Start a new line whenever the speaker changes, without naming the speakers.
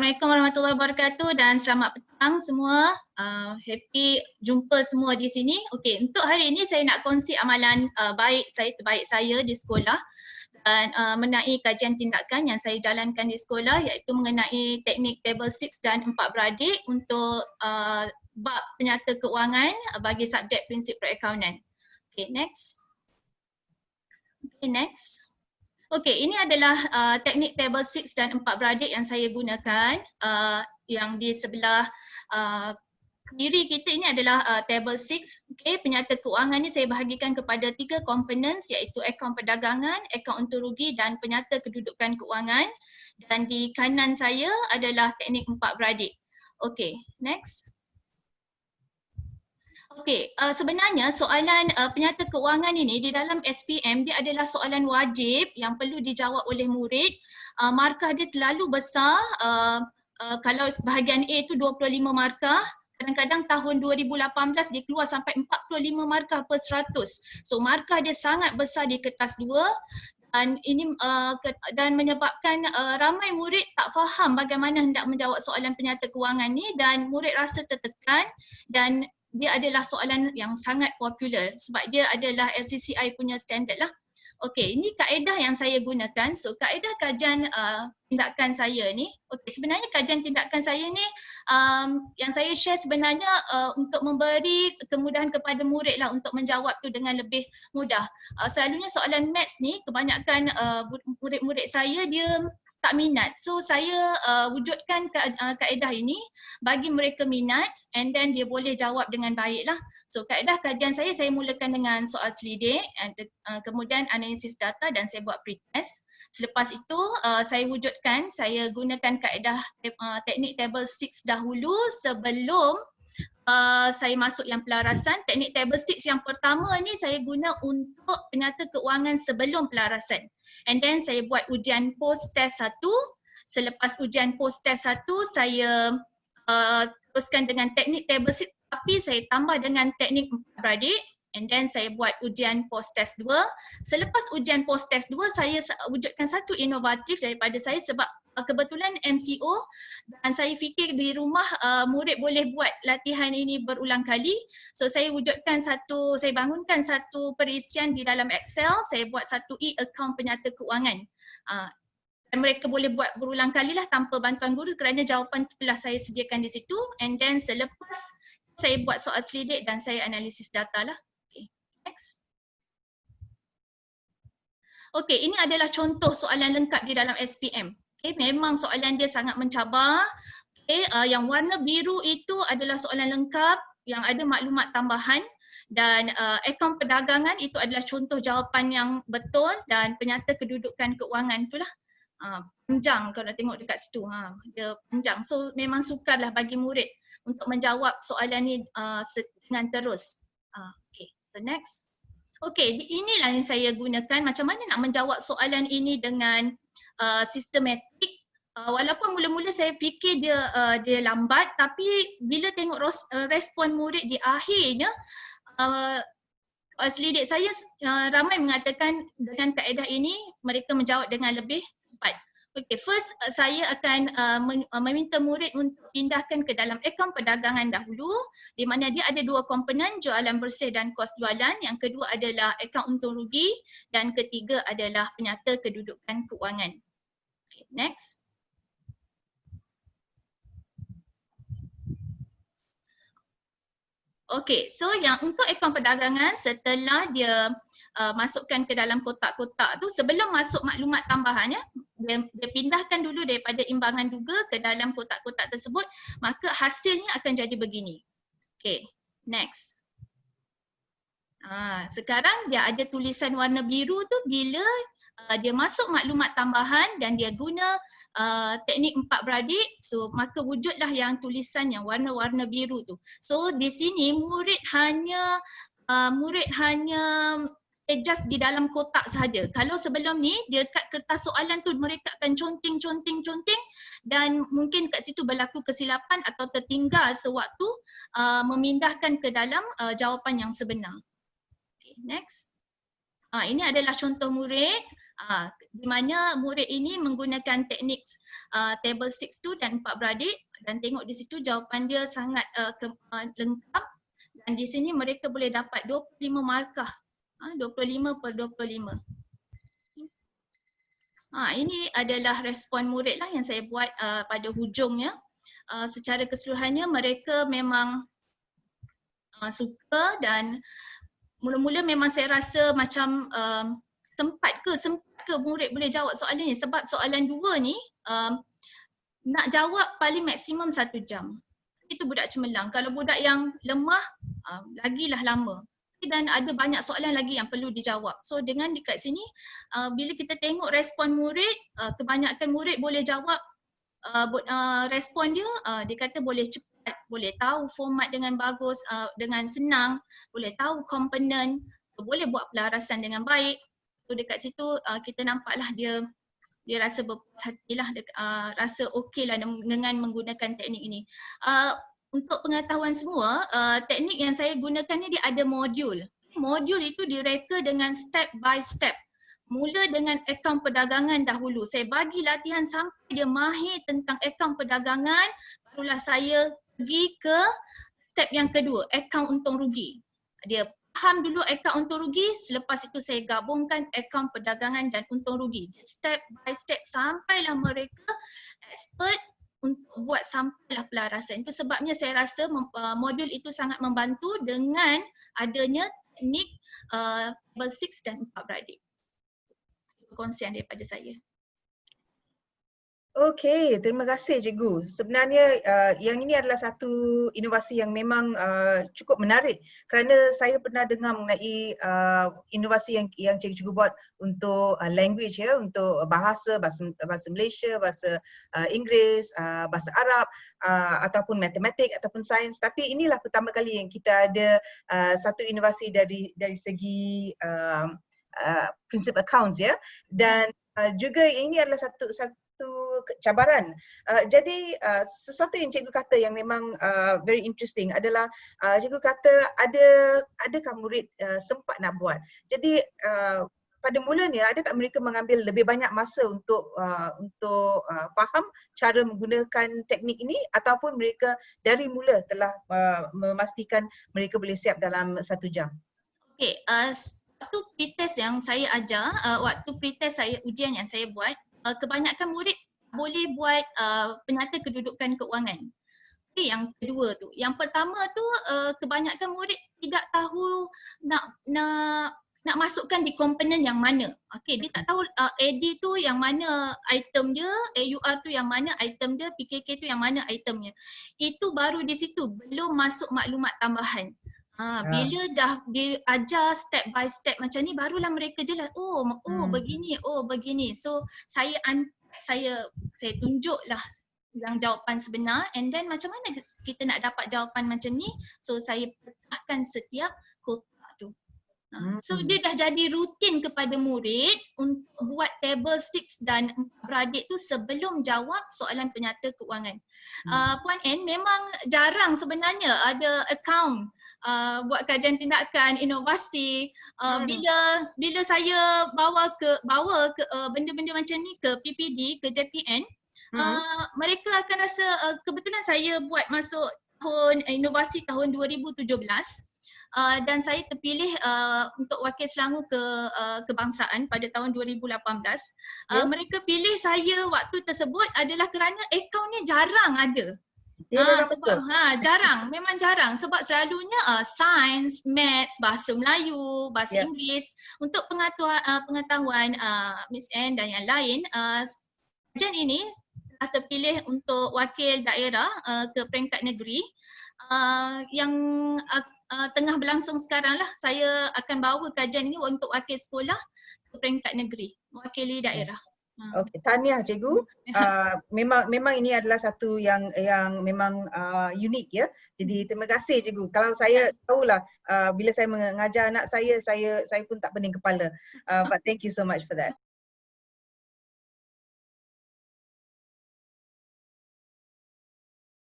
Assalamualaikum warahmatullahi wabarakatuh dan selamat petang semua. Happy jumpa semua di sini. Okey, untuk hari ini saya nak kongsi amalan terbaik saya di sekolah dan mengenai kajian tindakan yang saya jalankan di sekolah iaitu mengenai teknik table 6 dan 4 beradik untuk bab penyata keuangan bagi subjek prinsip perakaunan. Okey, next. Okay, next. Okey, ini adalah teknik table 6 dan 4 beradik yang saya gunakan. Yang di sebelah kiri kita ini adalah table 6. Okey, penyata keuangan ni saya bahagikan kepada 3 komponen iaitu akaun perdagangan, akaun untung rugi dan penyata kedudukan keuangan. Dan di kanan saya adalah teknik 4 beradik. Okey, next. Okey, sebenarnya soalan penyata keuangan ini di dalam SPM dia adalah soalan wajib yang perlu dijawab oleh murid. Markah dia terlalu besar, kalau bahagian A itu 25 markah, kadang-kadang tahun 2018 dia keluar sampai 45 markah per 100. So markah dia sangat besar di kertas 2 dan ini dan menyebabkan ramai murid tak faham bagaimana hendak menjawab soalan penyata keuangan ni dan murid rasa tertekan dan dia adalah soalan yang sangat popular sebab dia adalah LCCI punya standard lah. Okey, ini kaedah yang saya gunakan. So kaedah kajian tindakan saya ni, okey, sebenarnya kajian tindakan saya ni yang saya share sebenarnya untuk memberi kemudahan kepada murid lah untuk menjawab tu dengan lebih mudah. Selalunya soalan maths ni kebanyakan murid-murid saya dia tak minat. So saya wujudkan kaedah ini bagi mereka minat and then dia boleh jawab dengan baik lah. So kaedah kajian saya mulakan dengan soal selidik, kemudian analisis data dan saya buat pretest. Selepas itu saya gunakan kaedah teknik table 6 dahulu sebelum saya masuk yang pelarasan. Teknik table 6 yang pertama ni saya guna untuk penyata keuangan sebelum pelarasan. And then saya buat ujian post test 1. Selepas ujian post test 1 saya teruskan dengan teknik table 6 tapi saya tambah dengan teknik 4 beradik. And then saya buat ujian post test 2. Selepas ujian post test 2 saya wujudkan satu inovatif daripada saya sebab kebetulan MCO dan saya fikir di rumah murid boleh buat latihan ini berulang kali. So saya bangunkan satu perisian di dalam Excel, saya buat satu e-account penyata keuangan. Dan mereka boleh buat berulang kali lah tanpa bantuan guru kerana jawapan telah saya sediakan di situ. And then selepas saya buat soal selidik dan saya analisis data lah. Okay, next. Okey, ini adalah contoh soalan lengkap di dalam SPM. Okay, memang soalan dia sangat mencabar. Okay, yang warna biru itu adalah soalan lengkap yang ada maklumat tambahan dan akaun perdagangan itu adalah contoh jawapan yang betul dan penyata kedudukan keuangan itulah. Panjang kalau tengok dekat situ, dia panjang. So memang sukarlah bagi murid untuk menjawab soalan ni dengan terus. Okay, so next. Okay, inilah yang saya gunakan macam mana nak menjawab soalan ini dengan sistematik. Walaupun mula-mula saya fikir dia lambat tapi bila tengok respon murid di akhirnya selidik saya ramai mengatakan dengan kaedah ini mereka menjawab dengan lebih cepat. Okay, first saya akan meminta murid untuk pindahkan ke dalam akaun perdagangan dahulu di mana dia ada 2 komponen, jualan bersih dan kos jualan. Yang kedua adalah akaun untung rugi dan ketiga adalah penyata kedudukan keuangan. Okay, next. Okay, so yang untuk akaun perdagangan setelah dia masukkan ke dalam kotak-kotak tu sebelum masuk maklumat tambahan ya, dia pindahkan dulu daripada imbangan duga ke dalam kotak-kotak tersebut, maka hasilnya akan jadi begini. Okay, next. Sekarang dia ada tulisan warna biru tu bila dia masuk maklumat tambahan dan dia guna teknik 4 beradik, so maka wujudlah yang tulisan yang warna-warna biru tu. So di sini murid hanya adjust di dalam kotak sahaja. Kalau sebelum ni dia kat kertas soalan tu mereka akan conteng dan mungkin kat situ berlaku kesilapan atau tertinggal sewaktu memindahkan ke dalam jawapan yang sebenar. Okay, next. Ini adalah contoh murid Di mana murid ini menggunakan teknik table 6 tu dan 4 beradik, dan tengok di situ jawapan dia sangat lengkap, dan di sini mereka boleh dapat 25 markah, 25/25. Ini adalah respon murid lah yang saya buat pada hujungnya. Secara keseluruhannya mereka memang suka, dan mula-mula memang saya rasa macam sempat ke murid boleh jawab soalan ni, sebab soalan 2 ni nak jawab paling maksimum 1 jam. Itu budak cemerlang. Kalau budak yang lemah lagilah lama. Dan ada banyak soalan lagi yang perlu dijawab. So dengan dekat sini bila kita tengok respon murid, kebanyakan murid boleh jawab respon dia, dia kata boleh cepat, boleh tahu format dengan bagus, dengan senang, boleh tahu komponen, boleh buat pelarasan dengan baik. So dekat situ kita nampaklah dia rasa berpuas hatilah, rasa okey lah dengan menggunakan teknik ini. Untuk pengetahuan semua, teknik yang saya gunakan ni dia ada modul. Modul itu direka dengan step by step. Mula dengan akaun perdagangan dahulu. Saya bagi latihan sampai dia mahir tentang akaun perdagangan, barulah saya pergi ke step yang kedua, akaun untung rugi. Dia faham dulu akaun untung rugi, selepas itu saya gabungkan akaun perdagangan dan untung rugi. Step by step sampailah mereka expert untuk buat sampailah pelarasan. Itu sebabnya saya rasa modul itu sangat membantu dengan adanya teknik table 6 dan 4 beradik. Perkongsian daripada saya.
Okey, terima kasih Cikgu. Sebenarnya yang ini adalah satu inovasi yang memang cukup menarik, kerana saya pernah dengar mengenai inovasi yang Cikgu buat untuk language ya, untuk bahasa Malaysia, bahasa Inggeris, bahasa Arab, ataupun matematik ataupun sains. Tapi inilah pertama kali yang kita ada satu inovasi dari segi prinsip accounts ya, dan juga ini adalah satu cabaran. Jadi sesuatu yang cikgu kata yang memang very interesting adalah cikgu kata adakah murid sempat nak buat. Jadi pada mulanya ada tak mereka mengambil lebih banyak masa untuk faham cara menggunakan teknik ini, ataupun mereka dari mula telah memastikan mereka boleh siap dalam 1 jam?
Okey, waktu pretest yang saya ajar, waktu pretest saya, ujian yang saya buat, kebanyakan murid boleh buat penyata kedudukan keuangan. Okay, yang kedua tu. Yang pertama tu kebanyakan murid tidak tahu nak masukkan di komponen yang mana. Okay, dia tak tahu AD tu yang mana item dia, AUR tu yang mana item dia, PKK tu yang mana itemnya. Itu baru di situ, belum masuk maklumat tambahan. Bila dah diajar step by step macam ni, barulah mereka jelas, begini. So saya tunjuklah yang jawapan sebenar, and then macam mana kita nak dapat jawapan macam ni. So saya pecahkan setiap kotak tu. So dia dah jadi rutin kepada murid untuk buat table 6 dan 4 beradik tu sebelum jawab soalan penyata keuangan. Puan N, memang jarang sebenarnya ada akaun buat kajian tindakan inovasi. Bila saya bawa ke benda-benda macam ni ke PPD, ke JPN, mereka akan rasa kebetulan saya buat masuk tahun inovasi tahun 2017. Dan saya terpilih untuk wakil Selangor kebangsaan pada tahun 2018. Mereka pilih saya waktu tersebut adalah kerana akaunnya jarang ada. Jarang, memang jarang, sebab selalunya sains, maths, bahasa Melayu, bahasa Inggeris. Untuk pengetahuan Miss N dan yang lain, kajian ini telah terpilih untuk wakil daerah ke peringkat negeri. Yang tengah berlangsung sekarang lah, saya akan bawa kajian ini untuk wakil sekolah ke peringkat negeri, mewakili daerah.
Okey, tahniah cikgu. Memang ini adalah satu yang memang unik ya. Jadi terima kasih cikgu. Kalau saya tahulah bila saya mengajar anak saya pun tak pening kepala. But thank you so much for that.